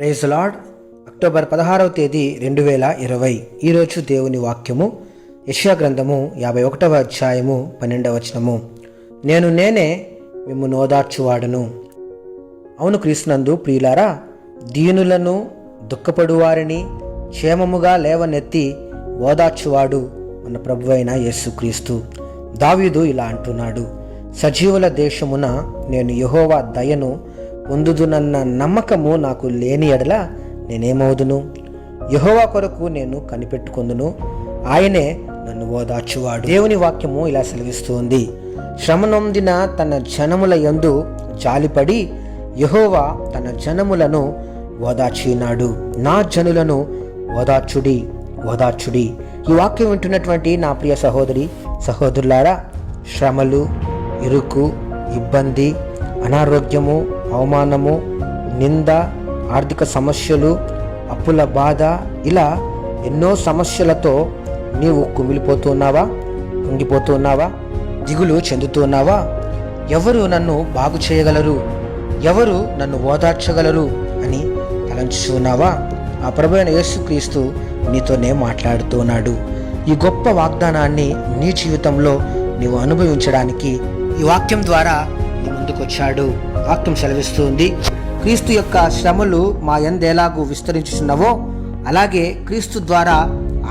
Praise lord. October 16వ తేదీ 2020. ఈరోజు దేవుని వాక్యము యెషయా గ్రంథము 51వ అధ్యాయము 12వ వచనము. నేనే మిమ్ము ఓదార్చువాడను. అవును క్రీస్తునందు ప్రియులారా, దీనులను దుఃఖపడువారిని క్షేమముగా లేవనెత్తి ఓదార్చువాడు మన ప్రభువైన యేసుక్రీస్తు. దావీదు ఇలా అంటున్నాడు, సజీవుల దేశమున నేను యెహోవా దయను పొందుదునన్న నమ్మకము నాకు లేని ఎడల నేనేమవుదును? యెహోవా కొరకు నేను కనిపెట్టుకొందును, ఆయనే నన్ను ఓదార్చువాడు. దేవుని వాక్యము ఇలా సెలవిస్తుంది, శ్రమనొందిన తన జనముల యందు జాలిపడి యెహోవా తన జనములను ఓదార్చినాడు. నా జనులను ఓదార్చుడి ఓదార్చుడి. ఈ వాక్యం వింటున్నటువంటి నా ప్రియ సహోదరి సహోదరులారా, శ్రమలు, ఇరుకు, ఇబ్బంది, అనారోగ్యము, అవమానము, నింద, ఆర్థిక సమస్యలు, అప్పుల బాధ, ఇలా ఎన్నో సమస్యలతో నీవు కుమిలిపోతున్నావా? కుంగిపోతున్నావా? దిగులు చెందుతున్నావా? ఎవరు నన్ను బాగు చేయగలరు? ఎవరు నన్ను ఓదార్చగలరు అని తలంచుచున్నావా? ఆ ప్రభువైన యేసుక్రీస్తు నీతోనే మాట్లాడుతున్నాడు. ఈ గొప్ప వాగ్దానాన్ని నీ జీవితంలో నీవు అనుభవించడానికి ఈ వాక్యం ద్వారా నీ ముందుకొచ్చాడు. వాక్యం సెలవిస్తుంది, క్రీస్తు యొక్క శ్రమలు మా యందెలాగూ విస్తరించుచున్నవో అలాగే క్రీస్తు ద్వారా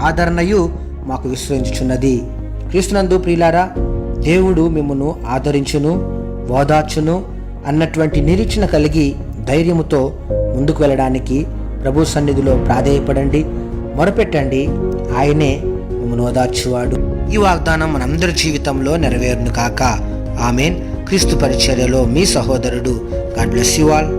ఆదరణయు మాకు విస్తరించుచున్నది. క్రీస్తునందు ప్రియులారా, దేవుడు మిమ్మును ఆదరించును, ఓదార్చును అన్నటువంటి నిరీక్షణ కలిగి ధైర్యముతో ముందుకు వెళ్ళడానికి ప్రభు సన్నిధిలో ప్రాధేయపడండి, మొరపెట్టండి. ఆయనే మిమ్మును ఓదార్చువాడు. ఈ వాగ్దానం మనందరి జీవితంలో నెరవేరును కాక. ఆమేన్. క్రీస్తు పరిచర్యలో మీ సహోదరుడు. God bless you all.